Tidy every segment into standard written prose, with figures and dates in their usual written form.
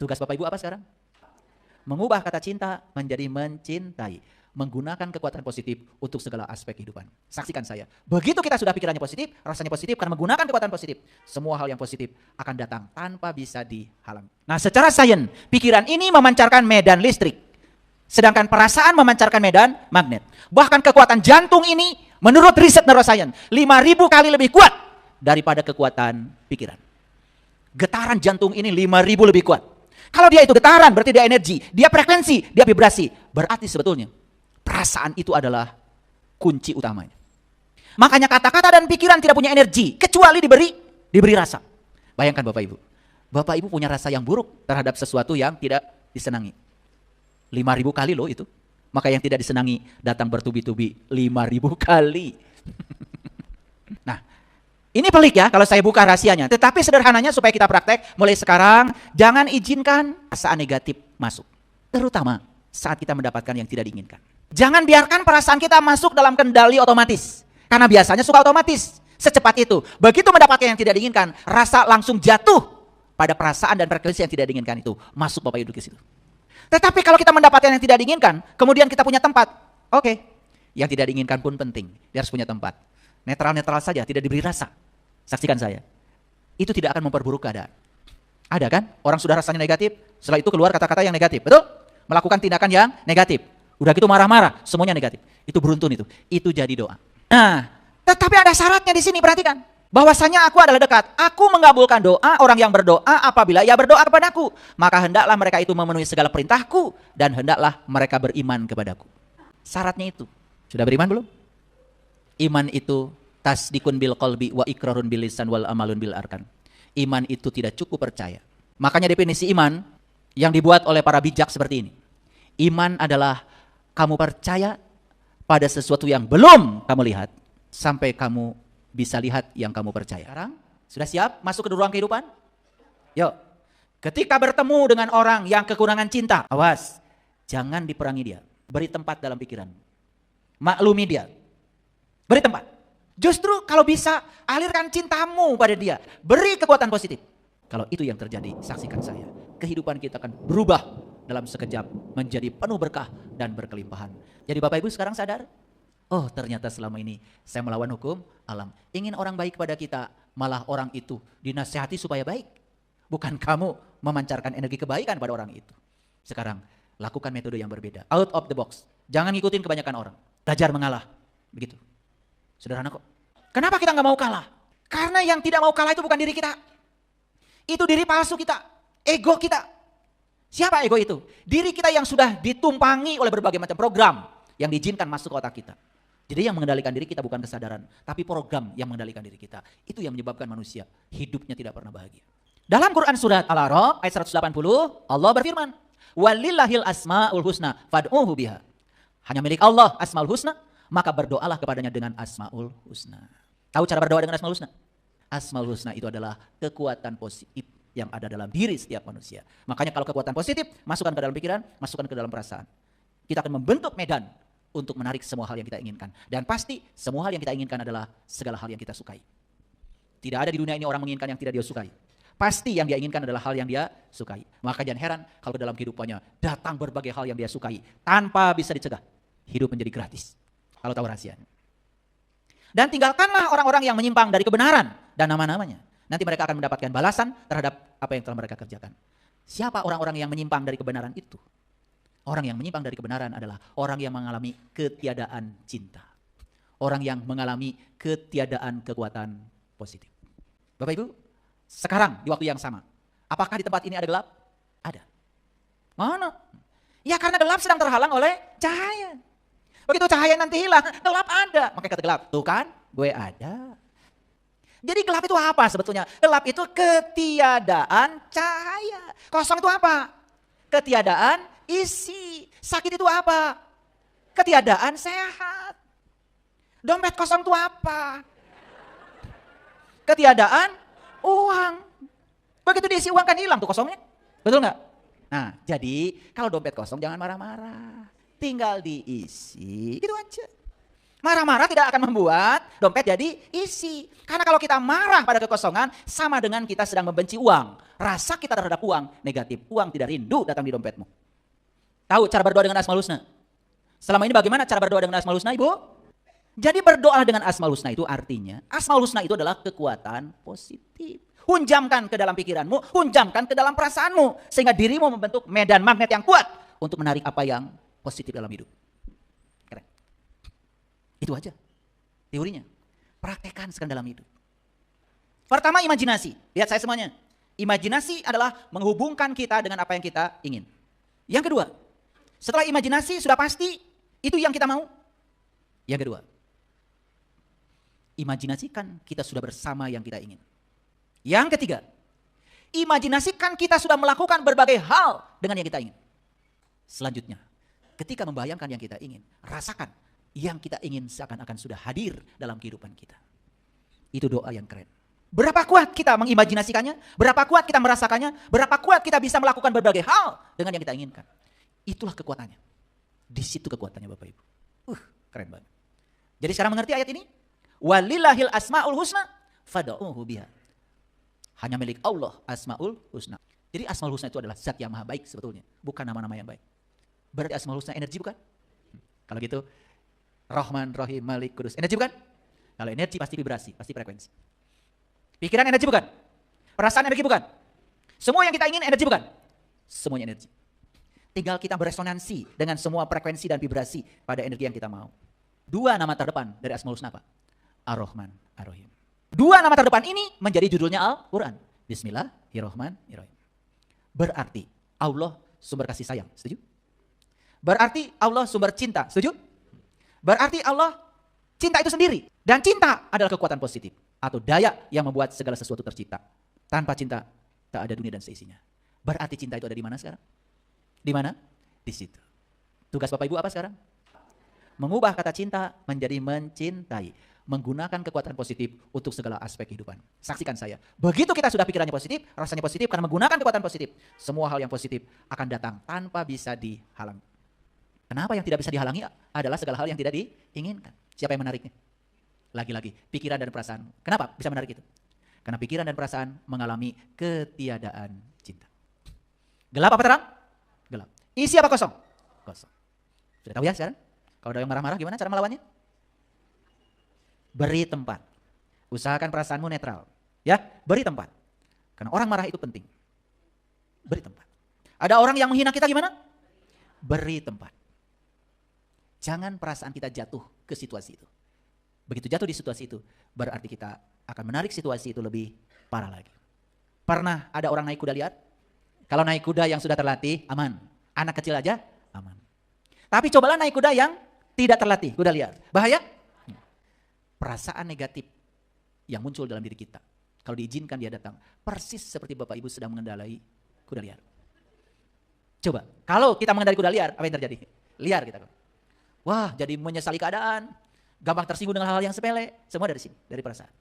Tugas Bapak Ibu apa sekarang? Mengubah kata cinta menjadi mencintai. Menggunakan kekuatan positif untuk segala aspek kehidupan. Saksikan saya. Begitu kita sudah pikirannya positif, rasanya positif, karena menggunakan kekuatan positif, semua hal yang positif akan datang tanpa bisa dihalang. Nah, secara sains, pikiran ini memancarkan medan listrik. Sedangkan perasaan memancarkan medan magnet. Bahkan kekuatan jantung ini, menurut riset neuroscience, 5.000 kali lebih kuat daripada kekuatan pikiran. Getaran jantung ini 5.000 lebih kuat. Kalau dia itu getaran, berarti dia energi, dia frekuensi, dia vibrasi. Berarti sebetulnya perasaan itu adalah kunci utamanya. Makanya kata-kata dan pikiran tidak punya energi, kecuali diberi rasa. Bayangkan Bapak Ibu. Bapak Ibu punya rasa yang buruk terhadap sesuatu yang tidak disenangi. 5.000 kali loh itu. Maka yang tidak disenangi datang bertubi-tubi 5.000 kali. Nah, ini pelik ya kalau saya buka rahasianya. Tetapi sederhananya supaya kita praktek, mulai sekarang jangan izinkan perasaan negatif masuk. Terutama saat kita mendapatkan yang tidak diinginkan. Jangan biarkan perasaan kita masuk dalam kendali otomatis. Karena biasanya suka otomatis. Secepat itu. Begitu mendapatkan yang tidak diinginkan, rasa langsung jatuh pada perasaan dan frekuensi yang tidak diinginkan itu. Masuk Bapak Ibu ke situ. Tetapi kalau kita mendapatkan yang tidak diinginkan, kemudian kita punya tempat. Oke. Yang tidak diinginkan pun penting. Dia harus punya tempat. Netral-netral saja, tidak diberi rasa. Saksikan saya. Itu tidak akan memperburuk keadaan. Ada kan? Orang sudah rasanya negatif, setelah itu keluar kata-kata yang negatif. Betul? Melakukan tindakan yang negatif. Udah gitu marah-marah, semuanya negatif. Itu beruntun itu. Itu jadi doa. Nah, tetapi ada syaratnya di sini, perhatikan. Bahwasanya aku adalah dekat. Aku mengabulkan doa orang yang berdoa apabila ia berdoa kepadaku. Maka hendaklah mereka itu memenuhi segala perintahku dan hendaklah mereka beriman kepadaku. Syaratnya itu. Sudah beriman belum? Iman itu tasdikun bil qalbi wa ikrarun bil lisan wal amalun bil arkan. Iman itu tidak cukup percaya. Makanya definisi iman yang dibuat oleh para bijak seperti ini. Iman adalah kamu percaya pada sesuatu yang belum kamu lihat sampai kamu bisa lihat yang kamu percaya. Sekarang sudah siap masuk ke ruang kehidupan? Yuk. Ketika bertemu dengan orang yang kekurangan cinta, awas, jangan diperangi dia. Beri tempat dalam pikiran. Maklumi dia. Beri tempat. Justru kalau bisa, alirkan cintamu pada dia. Beri kekuatan positif. Kalau itu yang terjadi, saksikan saya. Kehidupan kita akan berubah dalam sekejap menjadi penuh berkah dan berkelimpahan. Jadi Bapak Ibu sekarang sadar? Oh, ternyata selama ini saya melawan hukum alam. Ingin orang baik pada kita, malah orang itu dinasihati supaya baik. Bukan kamu memancarkan energi kebaikan pada orang itu. Sekarang, lakukan metode yang berbeda. Out of the box. Jangan ngikutin kebanyakan orang. Belajar mengalah. Begitu. Sederhana kok. Kenapa kita nggak mau kalah? Karena yang tidak mau kalah itu bukan diri kita. Itu diri palsu kita. Ego kita. Siapa ego itu? Diri kita yang sudah ditumpangi oleh berbagai macam program yang diizinkan masuk ke otak kita. Jadi yang mengendalikan diri kita bukan kesadaran, tapi program yang mengendalikan diri kita. Itu yang menyebabkan manusia hidupnya tidak pernah bahagia. Dalam Quran surat Al-A'raf ayat 180, Allah berfirman, "Walillahil asmaul husna fad'uhu biha." Hanya milik Allah asmaul husna, maka berdoalah kepadanya dengan asmaul husna. Tahu cara berdoa dengan asmaul husna? Asmaul husna itu adalah kekuatan positif yang ada dalam diri setiap manusia. Makanya kalau kekuatan positif, masukkan ke dalam pikiran, masukkan ke dalam perasaan. Kita akan membentuk medan untuk menarik semua hal yang kita inginkan. Dan pasti semua hal yang kita inginkan adalah segala hal yang kita sukai. Tidak ada di dunia ini orang menginginkan yang tidak dia sukai. Pasti yang dia inginkan adalah hal yang dia sukai. Maka jangan heran kalau dalam kehidupannya datang berbagai hal yang dia sukai. Tanpa bisa dicegah. Hidup menjadi gratis. Kalau tahu rahasianya. Dan tinggalkanlah orang-orang yang menyimpang dari kebenaran dan nama-namanya. Nanti mereka akan mendapatkan balasan terhadap apa yang telah mereka kerjakan. Siapa orang-orang yang menyimpang dari kebenaran itu? Orang yang menyimpang dari kebenaran adalah orang yang mengalami ketiadaan cinta. Orang yang mengalami ketiadaan kekuatan positif. Bapak Ibu, sekarang di waktu yang sama, apakah di tempat ini ada gelap? Ada. Mana? Ya karena gelap sedang terhalang oleh cahaya. Begitu cahaya nanti hilang, gelap ada. Makanya kata gelap, tuh kan, gue ada. Jadi gelap itu apa sebetulnya? Gelap itu ketiadaan cahaya. Kosong itu apa? Ketiadaan isi. Sakit itu apa? Ketiadaan sehat. Dompet kosong itu apa? Ketiadaan uang. Begitu diisi uang kan hilang tuh kosongnya. Betul nggak? Nah, jadi kalau dompet kosong jangan marah-marah. Tinggal diisi, gitu aja. Marah-marah tidak akan membuat dompet jadi isi. Karena kalau kita marah pada kekosongan, sama dengan kita sedang membenci uang. Rasa kita terhadap uang negatif. Uang tidak rindu datang di dompetmu. Tahu cara berdoa dengan Asmaul Husna? Selama ini bagaimana cara berdoa dengan Asmaul Husna, Ibu? Jadi berdoa dengan Asmaul Husna itu artinya, Asmaul Husna itu adalah kekuatan positif. Hunjamkan ke dalam pikiranmu, hunjamkan ke dalam perasaanmu. Sehingga dirimu membentuk medan magnet yang kuat untuk menarik apa yang positif dalam hidup. Keren. Itu aja teorinya. Praktekkan sekarang dalam hidup. Pertama, imajinasi. Lihat saya semuanya. Imajinasi adalah menghubungkan kita dengan apa yang kita ingin. Yang kedua, setelah imajinasi sudah pasti itu yang kita mau. Yang kedua, imajinasikan kita sudah bersama yang kita ingin. Yang ketiga, imajinasikan kita sudah melakukan berbagai hal dengan yang kita ingin. Selanjutnya, ketika membayangkan yang kita ingin, rasakan yang kita ingin seakan-akan sudah hadir dalam kehidupan kita. Itu doa yang keren. Berapa kuat kita mengimajinasikannya, berapa kuat kita merasakannya, berapa kuat kita bisa melakukan berbagai hal dengan yang kita inginkan. Itulah kekuatannya. Di situ kekuatannya Bapak Ibu. Keren banget. Jadi sekarang mengerti ayat ini? Walillahil asmaul husna fad'uhu biha. Hanya milik Allah asmaul husna. Jadi asmaul husna itu adalah zat yang maha baik sebetulnya, bukan nama-nama yang baik. Berarti asmaul husna energi bukan? Kalau gitu Rahman, Rahim, Malik, Kudus. Energi bukan? Kalau energi pasti vibrasi, pasti frekuensi. Pikiran energi bukan? Perasaan energi bukan? Semua yang kita ingin energi bukan? Semuanya energi. Tinggal kita beresonansi dengan semua frekuensi dan vibrasi pada energi yang kita mau. Dua nama terdepan dari Asmaul Husna apa? Ar-Rahman, Ar-Rahim. Dua nama terdepan ini menjadi judulnya Al-Quran. Bismillahirrahmanirrahim. Berarti Allah sumber kasih sayang, setuju? Berarti Allah sumber cinta, setuju? Berarti Allah cinta itu sendiri. Dan cinta adalah kekuatan positif atau daya yang membuat segala sesuatu tercipta. Tanpa cinta tak ada dunia dan seisinya. Berarti cinta itu ada di mana sekarang? Di mana? Di situ. Tugas Bapak Ibu apa sekarang? Mengubah kata cinta menjadi mencintai. Menggunakan kekuatan positif untuk segala aspek kehidupan. Saksikan saya. Begitu kita sudah pikirannya positif, rasanya positif, karena menggunakan kekuatan positif, semua hal yang positif akan datang tanpa bisa dihalangi. Kenapa yang tidak bisa dihalangi adalah segala hal yang tidak diinginkan. Siapa yang menariknya? Lagi-lagi, pikiran dan perasaan. Kenapa bisa menarik itu? Karena pikiran dan perasaan mengalami ketiadaan cinta. Gelap apa terang? Gelap. Isi apa kosong? Kosong. Sudah tahu ya sekarang? Kalau ada yang marah-marah gimana cara melawannya? Beri tempat. Usahakan perasaanmu netral. Ya, beri tempat. Karena orang marah itu penting. Beri tempat. Ada orang yang menghina kita gimana? Beri tempat. Jangan perasaan kita jatuh ke situasi itu. Begitu jatuh di situasi itu, berarti kita akan menarik situasi itu lebih parah lagi. Pernah ada orang naik kuda liar? Kalau naik kuda yang sudah terlatih, aman. Anak kecil aja, aman. Tapi cobalah naik kuda yang tidak terlatih, kuda liar. Bahaya? Perasaan negatif yang muncul dalam diri kita. Kalau diizinkan dia datang. Persis seperti Bapak Ibu sedang mengendalai kuda liar. Coba, kalau kita mengendalikan kuda liar, apa yang terjadi? Liar kita. Wah, jadi menyesali keadaan. Gampang tersinggung dengan hal-hal yang sepele. Semua dari sini, dari perasaan.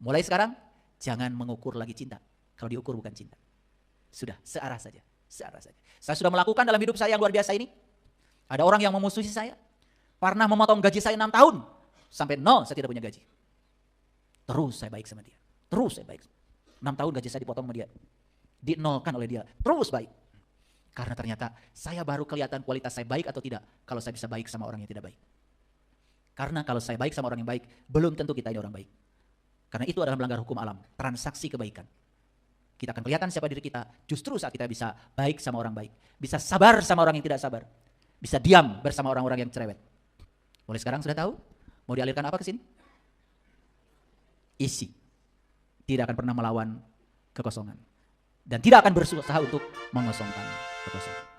Mulai sekarang, jangan mengukur lagi cinta. Kalau diukur bukan cinta. Sudah, searah saja. Searah saja. Saya sudah melakukan dalam hidup saya yang luar biasa ini. Ada orang yang memusuhi saya. Pernah memotong gaji saya 6 tahun. Sampai 0, saya tidak punya gaji. Terus saya baik sama dia. Terus saya baik. 6 tahun gaji saya dipotong sama dia. Dinolkan oleh dia. Terus baik. Karena ternyata saya baru kelihatan kualitas saya baik atau tidak kalau saya bisa baik sama orang yang tidak baik. Karena kalau saya baik sama orang yang baik, belum tentu kita ini orang baik. Karena itu adalah melanggar hukum alam, transaksi kebaikan. Kita akan kelihatan siapa diri kita justru saat kita bisa baik sama orang baik. Bisa sabar sama orang yang tidak sabar. Bisa diam bersama orang-orang yang cerewet. Mulai sekarang sudah tahu? Mau dialirkan apa ke sini? Isi. Tidak akan pernah melawan kekosongan. Dan tidak akan berusaha untuk mengosongkan kekosongan.